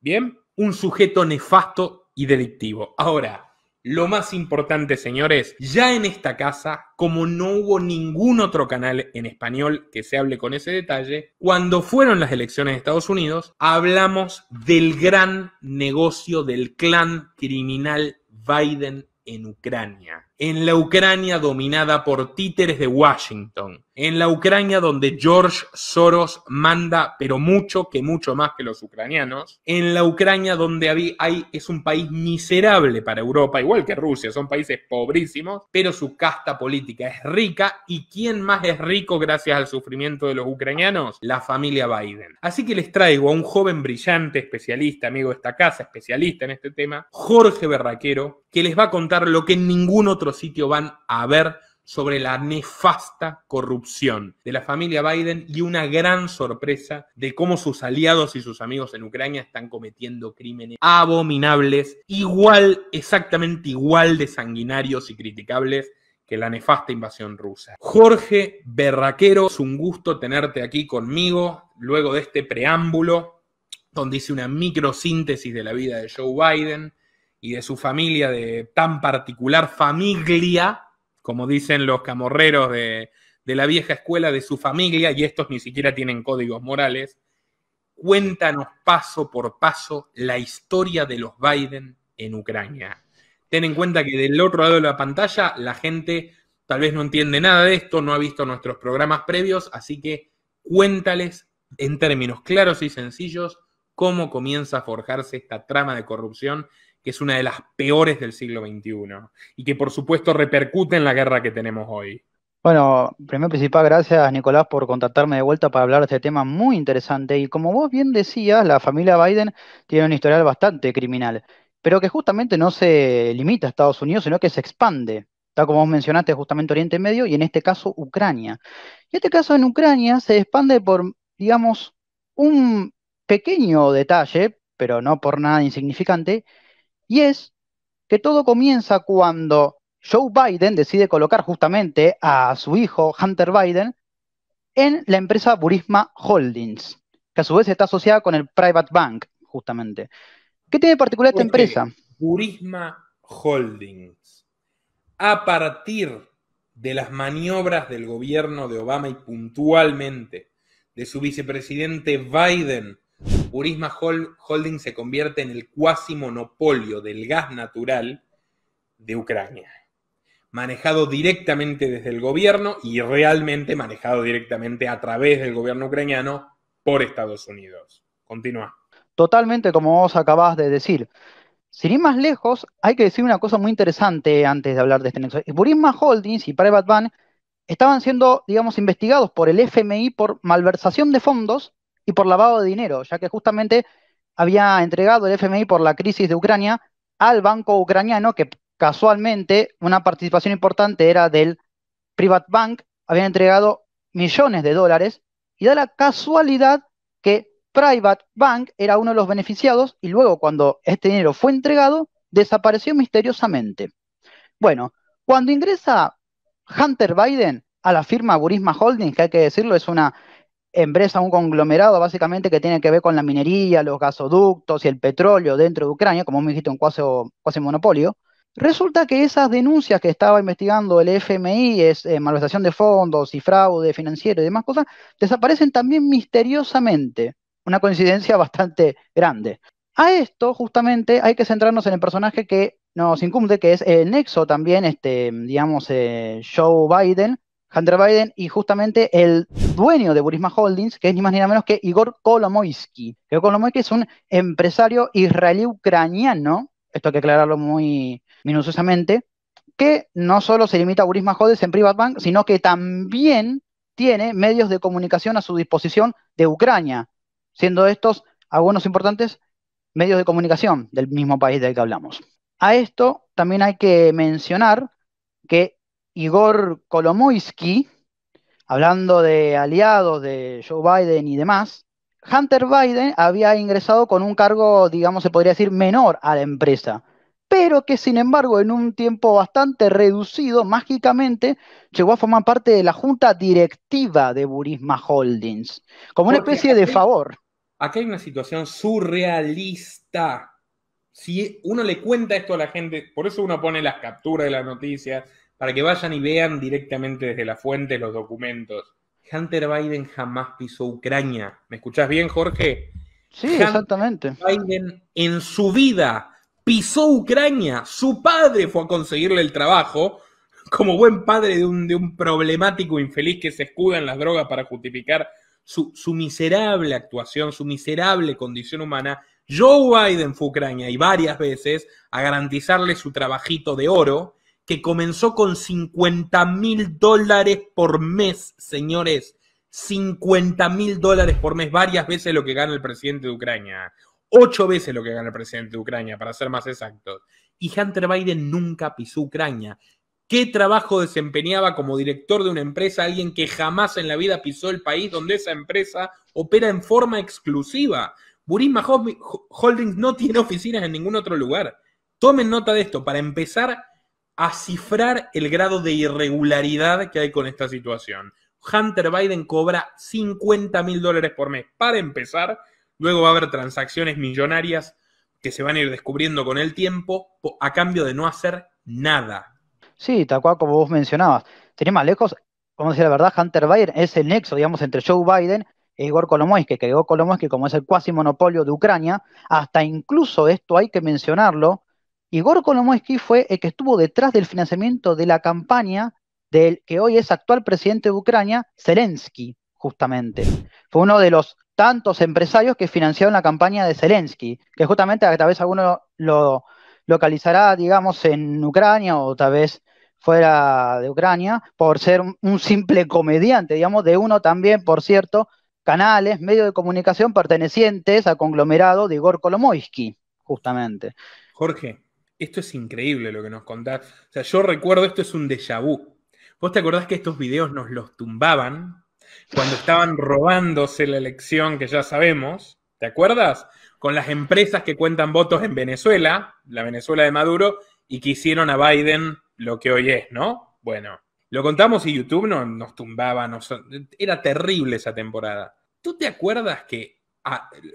¿bien? Un sujeto nefasto y delictivo. Ahora, lo más importante, señores, ya en esta casa, como no hubo ningún otro canal en español que se hable con ese detalle, cuando fueron las elecciones de Estados Unidos, hablamos del gran negocio del clan criminal Biden en Ucrania. En la Ucrania dominada por títeres de Washington. En la Ucrania donde George Soros manda, pero mucho más que los ucranianos. En la Ucrania donde es un país miserable para Europa, igual que Rusia, son países pobrísimos, pero su casta política es rica. ¿Y quién más es rico gracias al sufrimiento de los ucranianos? La familia Biden. Así que les traigo a un joven brillante, especialista, amigo de esta casa, especialista en este tema, Jorge Berraquero, que les va a contar lo que en ningún otro sitio van a ver sobre la nefasta corrupción de la familia Biden y una gran sorpresa de cómo sus aliados y sus amigos en Ucrania están cometiendo crímenes abominables, exactamente igual de sanguinarios y criticables que la nefasta invasión rusa. Jorge Berraquero, es un gusto tenerte aquí conmigo luego de este preámbulo donde hice una microsíntesis de la vida de Joe Biden y de su familia, de tan particular familia, como dicen los camorreros de de la vieja escuela de su familia, y estos ni siquiera tienen códigos morales. Cuéntanos paso por paso la historia de los Biden en Ucrania. Ten en cuenta que del otro lado de la pantalla la gente tal vez no entiende nada de esto, no ha visto nuestros programas previos, así que cuéntales en términos claros y sencillos cómo comienza a forjarse esta trama de corrupción que es una de las peores del siglo XXI y que por supuesto repercute en la guerra que tenemos hoy. Bueno, primero principal, gracias Nicolás por contactarme de vuelta para hablar de este tema muy interesante. Y como vos bien decías, la familia Biden tiene un historial bastante criminal, pero que justamente no se limita a Estados Unidos, sino que se expande, tal como vos mencionaste, justamente Oriente Medio y en este caso Ucrania. Y este caso en Ucrania se expande por, digamos, un pequeño detalle, pero no por nada insignificante, y es que todo comienza cuando Joe Biden decide colocar justamente a su hijo Hunter Biden en la empresa Burisma Holdings, que a su vez está asociada con el Private Bank, justamente. ¿Qué tiene de particular esta Jorge, empresa? Burisma Holdings, a partir de las maniobras del gobierno de Obama y puntualmente de su vicepresidente Biden, Burisma Holdings se convierte en el cuasi monopolio del gas natural de Ucrania, manejado directamente desde el gobierno y realmente manejado directamente a través del gobierno ucraniano por Estados Unidos. Continúa. Totalmente como vos acabás de decir. Sin ir más lejos, hay que decir una cosa muy interesante antes de hablar de este nexo. Burisma Holdings y Private Bank estaban siendo, digamos, investigados por el FMI por malversación de fondos y por lavado de dinero, ya que justamente había entregado el FMI por la crisis de Ucrania al banco ucraniano, que casualmente una participación importante era del Private Bank, habían entregado millones de dólares y da la casualidad que Private Bank era uno de los beneficiados y luego cuando este dinero fue entregado, desapareció misteriosamente. Bueno, cuando ingresa Hunter Biden a la firma Burisma Holdings, que hay que decirlo, es una empresa, un conglomerado básicamente que tiene que ver con la minería, los gasoductos y el petróleo dentro de Ucrania, como me dijiste, un cuasi monopolio. Resulta que esas denuncias que estaba investigando el FMI, es malversación de fondos y fraude financiero y demás cosas, desaparecen también misteriosamente. Una coincidencia bastante grande. A esto, justamente, hay que centrarnos en el personaje que nos incumbe, que es el nexo también, digamos, Joe Biden, Hunter Biden, y justamente el dueño de Burisma Holdings, que es ni más ni nada menos que Igor Kolomoisky. Igor Kolomoisky es un empresario israelí-ucraniano, esto hay que aclararlo muy minuciosamente, que no solo se limita a Burisma Holdings en Private Bank, sino que también tiene medios de comunicación a su disposición de Ucrania, siendo estos algunos importantes medios de comunicación del mismo país del que hablamos. A esto también hay que mencionar que Igor Kolomoisky, hablando de aliados de Joe Biden y demás, Hunter Biden había ingresado con un cargo, digamos, se podría decir, menor a la empresa, pero que sin embargo en un tiempo bastante reducido, mágicamente, llegó a formar parte de la junta directiva de Burisma Holdings, como una Jorge, especie de favor. acá hay una situación surrealista. Si uno le cuenta esto a la gente, por eso uno pone las capturas de las noticias, para que vayan y vean directamente desde la fuente los documentos. Hunter Biden jamás pisó Ucrania. ¿Me escuchás bien, Jorge? Sí, Hunter exactamente. Biden en su vida pisó Ucrania. Su padre fue a conseguirle el trabajo, como buen padre de un problemático infeliz que se escuda en las drogas para justificar su miserable actuación, su miserable condición humana. Joe Biden fue a Ucrania y varias veces a garantizarle su trabajito de oro, que comenzó con $50.000 por mes, señores. $50.000 por mes, varias veces lo que gana el presidente de Ucrania. 8 veces lo que gana el presidente de Ucrania, para ser más exactos. Y Hunter Biden nunca pisó Ucrania. ¿Qué trabajo desempeñaba como director de una empresa alguien que jamás en la vida pisó el país donde esa empresa opera en forma exclusiva? Burisma Holdings no tiene oficinas en ningún otro lugar. Tomen nota de esto para empezar a cifrar el grado de irregularidad que hay con esta situación. Hunter Biden cobra $50.000 por mes para empezar. Luego va a haber transacciones millonarias que se van a ir descubriendo con el tiempo a cambio de no hacer nada. Sí, tal cual como vos mencionabas. Tenés más lejos, vamos a decir la verdad, Hunter Biden es el nexo, digamos, entre Joe Biden e Igor Kolomoisky, que Igor Kolomoisky, como es el cuasi monopolio de Ucrania, hasta incluso esto hay que mencionarlo, Igor Kolomoisky fue el que estuvo detrás del financiamiento de la campaña del que hoy es actual presidente de Ucrania, Zelensky, justamente. Fue uno de los tantos empresarios que financiaron la campaña de Zelensky, que justamente tal vez alguno lo localizará, digamos, en Ucrania o tal vez fuera de Ucrania, por ser un simple comediante, digamos, de uno también, por cierto, canales, medios de comunicación pertenecientes al conglomerado de Igor Kolomoisky, justamente. Jorge, esto es increíble lo que nos contás. O sea, yo recuerdo, esto es un déjà vu. ¿Vos te acordás que estos videos nos los tumbaban cuando estaban robándose la elección que ya sabemos? ¿Te acuerdas? Con las empresas que cuentan votos en Venezuela, la Venezuela de Maduro, y que hicieron a Biden lo que hoy es, ¿no? Bueno, lo contamos y YouTube nos tumbaba, era terrible esa temporada. ¿Tú te acuerdas que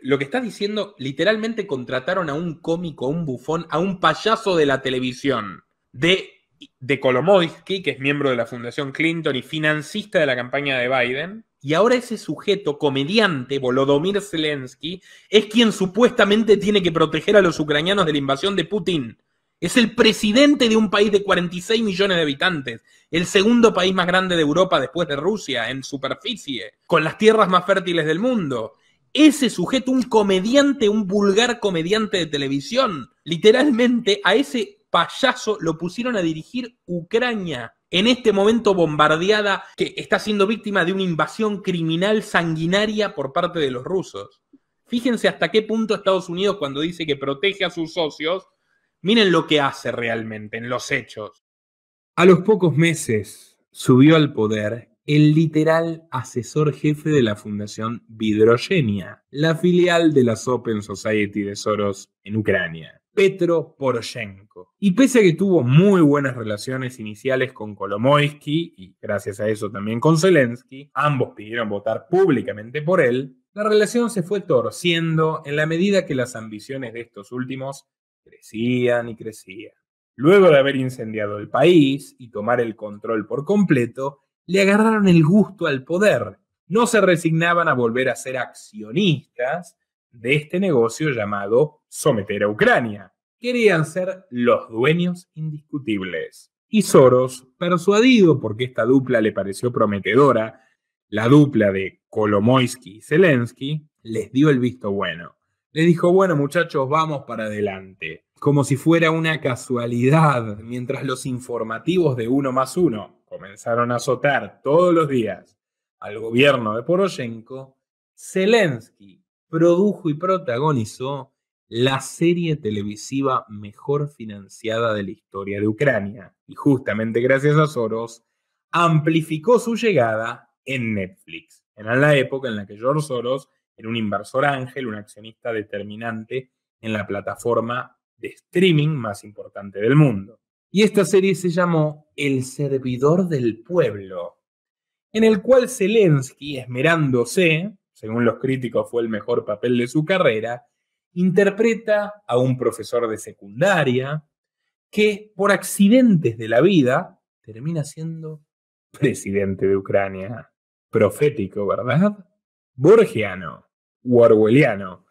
lo que estás diciendo, literalmente contrataron a un cómico, a un bufón, a un payaso de la televisión de Kolomoisky, que es miembro de la Fundación Clinton y financista de la campaña de Biden? Y ahora ese sujeto, comediante, Volodymyr Zelensky, es quien supuestamente tiene que proteger a los ucranianos de la invasión de Putin. Es el presidente de un país de 46 millones de habitantes, el segundo país más grande de Europa después de Rusia en superficie, con las tierras más fértiles del mundo. Ese sujeto, un comediante, un vulgar comediante de televisión, literalmente a ese payaso lo pusieron a dirigir Ucrania, en este momento bombardeada, que está siendo víctima de una invasión criminal sanguinaria por parte de los rusos. Fíjense hasta qué punto Estados Unidos, cuando dice que protege a sus socios, miren lo que hace realmente en los hechos. A los pocos meses subió al poder el literal asesor jefe de la Fundación Vidroyenia, la filial de las Open Society de Soros en Ucrania, Petro Poroshenko. Y pese a que tuvo muy buenas relaciones iniciales con Kolomoisky y gracias a eso también con Zelensky, ambos pidieron votar públicamente por él, la relación se fue torciendo en la medida que las ambiciones de estos últimos crecían y crecían. Luego de haber incendiado el país y tomar el control por completo, le agarraron el gusto al poder. No se resignaban a volver a ser accionistas de este negocio llamado someter a Ucrania. Querían ser los dueños indiscutibles. Y Soros, persuadido porque esta dupla le pareció prometedora, la dupla de Kolomoisky y Zelensky, les dio el visto bueno. Les dijo, bueno muchachos, vamos para adelante. Como si fuera una casualidad, mientras los informativos de 1+1 comenzaron a azotar todos los días al gobierno de Poroshenko, Zelensky produjo y protagonizó la serie televisiva mejor financiada de la historia de Ucrania. Y justamente gracias a Soros, amplificó su llegada en Netflix. Era la época en la que George Soros era un inversor ángel, un accionista determinante en la plataforma de streaming más importante del mundo. Y esta serie se llamó El Servidor del Pueblo, en el cual Zelensky, esmerándose, según los críticos fue el mejor papel de su carrera, interpreta a un profesor de secundaria que por accidentes de la vida termina siendo presidente de Ucrania. Profético, ¿verdad? Borgiano, o orwelliano.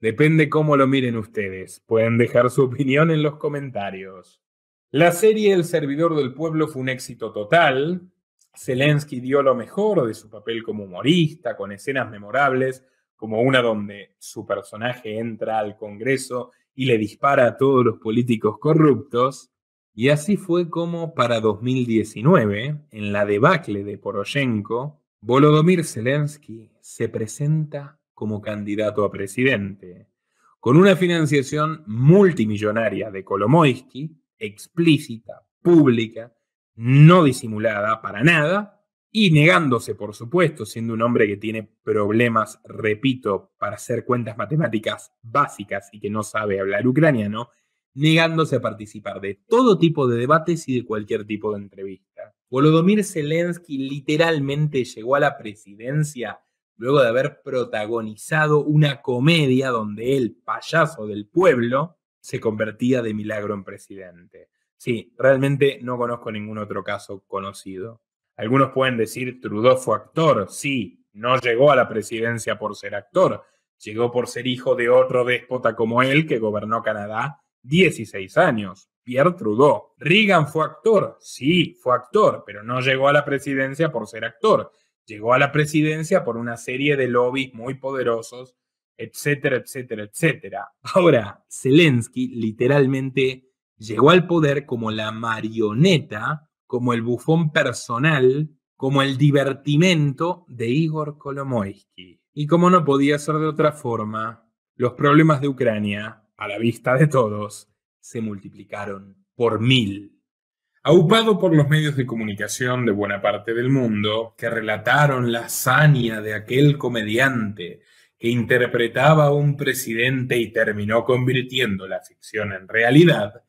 Depende cómo lo miren ustedes. Pueden dejar su opinión en los comentarios. La serie El Servidor del Pueblo fue un éxito total. Zelensky dio lo mejor de su papel como humorista, con escenas memorables, como una donde su personaje entra al Congreso y le dispara a todos los políticos corruptos. Y así fue como para 2019, en la debacle de Poroshenko, Volodymyr Zelensky se presenta como candidato a presidente, con una financiación multimillonaria de Kolomoisky, explícita, pública, no disimulada para nada, y negándose, por supuesto, siendo un hombre que tiene problemas, repito, para hacer cuentas matemáticas básicas y que no sabe hablar ucraniano, negándose a participar de todo tipo de debates y de cualquier tipo de entrevista. Volodymyr Zelensky literalmente llegó a la presidencia luego de haber protagonizado una comedia donde el payaso del pueblo se convertía de milagro en presidente. Sí, realmente no conozco ningún otro caso conocido. Algunos pueden decir Trudeau fue actor. Sí, no llegó a la presidencia por ser actor. Llegó por ser hijo de otro déspota como él que gobernó Canadá 16 años. Pierre Trudeau. Reagan fue actor. Sí, fue actor, pero no llegó a la presidencia por ser actor. Llegó a la presidencia por una serie de lobbies muy poderosos, etcétera, etcétera, etcétera. Ahora, Zelensky literalmente llegó al poder como la marioneta, como el bufón personal, como el divertimento de Igor Kolomoisky. Y como no podía ser de otra forma, los problemas de Ucrania, a la vista de todos, se multiplicaron por 1000. Aupado por los medios de comunicación de buena parte del mundo, que relataron la hazaña de aquel comediante que interpretaba a un presidente y terminó convirtiendo la ficción en realidad,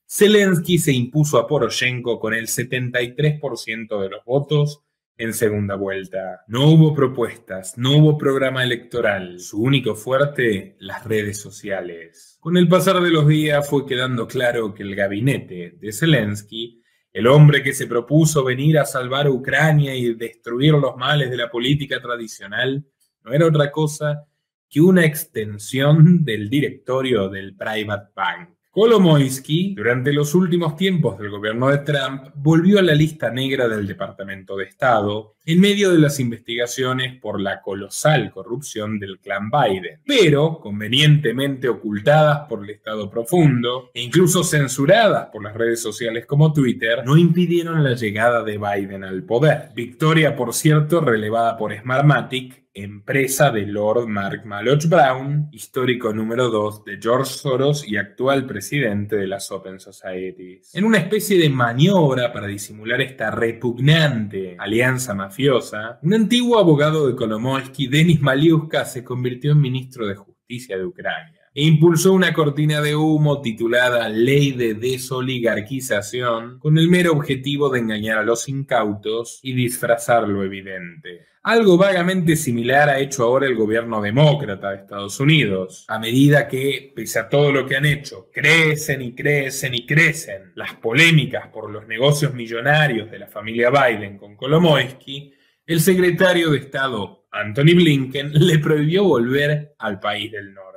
Zelensky se impuso a Poroshenko con el 73% de los votos en segunda vuelta. No hubo propuestas, no hubo programa electoral. Su único fuerte, las redes sociales. Con el pasar de los días fue quedando claro que el gabinete de Zelensky, el hombre que se propuso venir a salvar a Ucrania y destruir los males de la política tradicional, no era otra cosa que una extensión del directorio del Private Bank. Kolomoisky, durante los últimos tiempos del gobierno de Trump, volvió a la lista negra del Departamento de Estado en medio de las investigaciones por la colosal corrupción del clan Biden, pero convenientemente ocultadas por el Estado profundo e incluso censuradas por las redes sociales como Twitter, no impidieron la llegada de Biden al poder. Victoria, por cierto, relevada por Smartmatic, empresa de Lord Mark Malloch Brown, histórico número 2 de George Soros y actual presidente de las Open Societies. En una especie de maniobra para disimular esta repugnante alianza mafiosa, un antiguo abogado de Kolomoisky, Denis Maliuska, se convirtió en ministro de Justicia de Ucrania e impulsó una cortina de humo titulada Ley de Desoligarquización con el mero objetivo de engañar a los incautos y disfrazar lo evidente. Algo vagamente similar ha hecho ahora el gobierno demócrata de Estados Unidos, a medida que, pese a todo lo que han hecho, crecen y crecen y crecen las polémicas por los negocios millonarios de la familia Biden con Kolomoisky, el secretario de Estado, Antony Blinken, le prohibió volver al país del norte.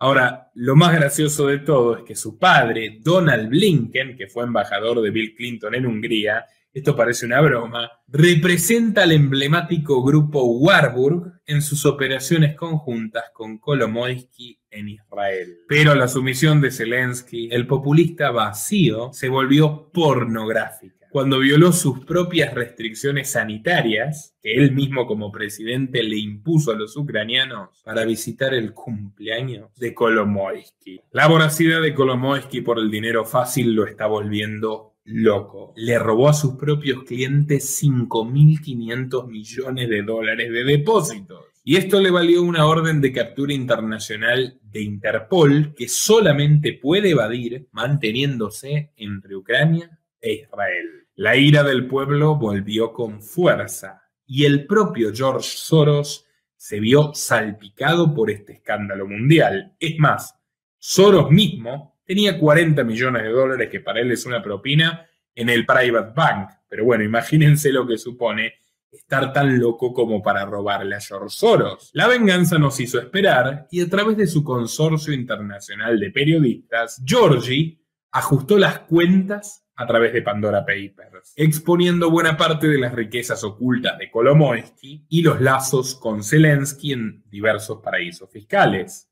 Ahora, lo más gracioso de todo es que su padre, Donald Blinken, que fue embajador de Bill Clinton en Hungría, esto parece una broma, representa al emblemático grupo Warburg en sus operaciones conjuntas con Kolomoisky en Israel. Pero la sumisión de Zelensky, el populista vacío, se volvió pornográfica cuando violó sus propias restricciones sanitarias, que él mismo como presidente le impuso a los ucranianos para visitar el cumpleaños de Kolomoisky. La voracidad de Kolomoisky por el dinero fácil lo está volviendo loco. Le robó a sus propios clientes $5.500 millones de depósitos. Y esto le valió una orden de captura internacional de Interpol que solamente puede evadir manteniéndose entre Ucrania e Israel. La ira del pueblo volvió con fuerza y el propio George Soros se vio salpicado por este escándalo mundial. Es más, Soros mismo tenía $40 millones, que para él es una propina, en el Private Bank. Pero bueno, imagínense lo que supone estar tan loco como para robarle a George Soros. La venganza nos hizo esperar y a través de su consorcio internacional de periodistas, Georgie ajustó las cuentas a través de Pandora Papers, exponiendo buena parte de las riquezas ocultas de Kolomoisky y los lazos con Zelensky en diversos paraísos fiscales.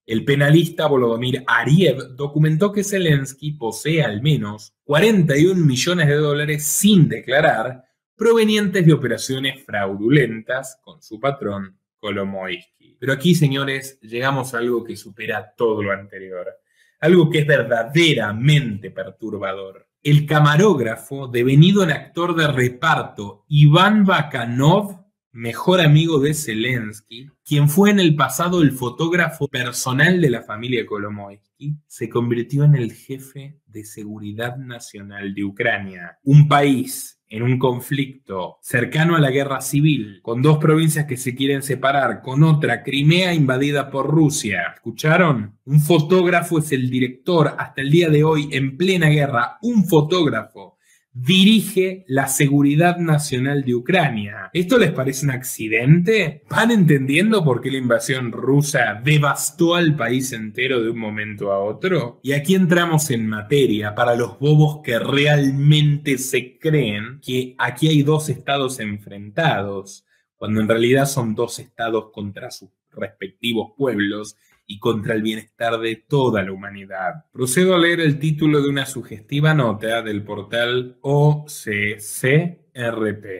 El penalista Volodymyr Ariev documentó que Zelensky posee al menos $41 millones sin declarar, provenientes de operaciones fraudulentas con su patrón Kolomoisky. Pero aquí, señores, llegamos a algo que supera todo lo anterior, algo que es verdaderamente perturbador. El camarógrafo, devenido en actor de reparto, Iván Bakanov, mejor amigo de Zelensky, quien fue en el pasado el fotógrafo personal de la familia Kolomoisky, se convirtió en el jefe de seguridad nacional de Ucrania, un país en un conflicto cercano a la guerra civil, con dos provincias que se quieren separar, con otra, Crimea invadida por Rusia. ¿Escucharon? Un fotógrafo es el director, hasta el día de hoy, en plena guerra, un fotógrafo dirige la seguridad nacional de Ucrania. ¿Esto les parece un accidente? ¿Van entendiendo por qué la invasión rusa devastó al país entero de un momento a otro? Y aquí entramos en materia para los bobos que realmente se creen que aquí hay dos estados enfrentados, cuando en realidad son dos estados contra sus respectivos pueblos y contra el bienestar de toda la humanidad. Procedo a leer el título de una sugestiva nota del portal OCCRP.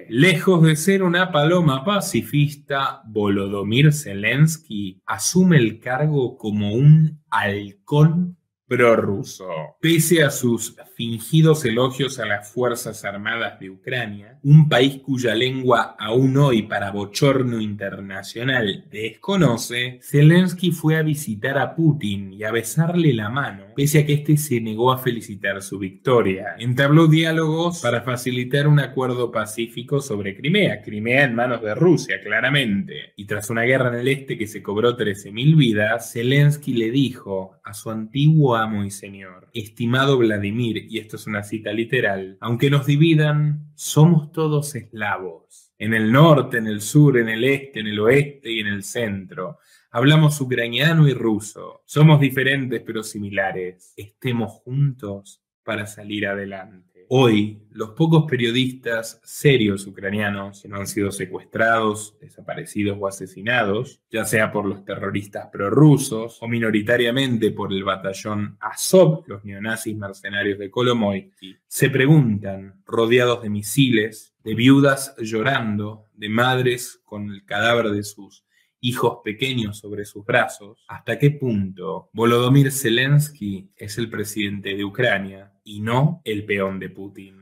Lejos de ser una paloma pacifista, Volodymyr Zelensky asume el cargo como un halcón prorruso. Pese a sus fingidos elogios a las Fuerzas Armadas de Ucrania, un país cuya lengua aún hoy para bochorno internacional desconoce, Zelensky fue a visitar a Putin y a besarle la mano, pese a que éste se negó a felicitar su victoria. Entabló diálogos para facilitar un acuerdo pacífico sobre Crimea en manos de Rusia, claramente. Y tras una guerra en el este que se cobró 13.000 vidas, Zelensky le dijo a su antiguo amo y señor: estimado Vladimir, y esto es una cita literal, aunque nos dividan, somos todos eslavos. En el norte, en el sur, en el este, en el oeste y en el centro. Hablamos ucraniano y ruso. Somos diferentes pero similares. Estemos juntos para salir adelante. Hoy, los pocos periodistas serios ucranianos que no han sido secuestrados, desaparecidos o asesinados, ya sea por los terroristas prorrusos o minoritariamente por el batallón Azov, los neonazis mercenarios de Kolomoisky, se preguntan, rodeados de misiles, de viudas llorando, de madres con el cadáver de sus hijos pequeños sobre sus brazos, ¿hasta qué punto Volodymyr Zelensky es el presidente de Ucrania y no el peón de Putin?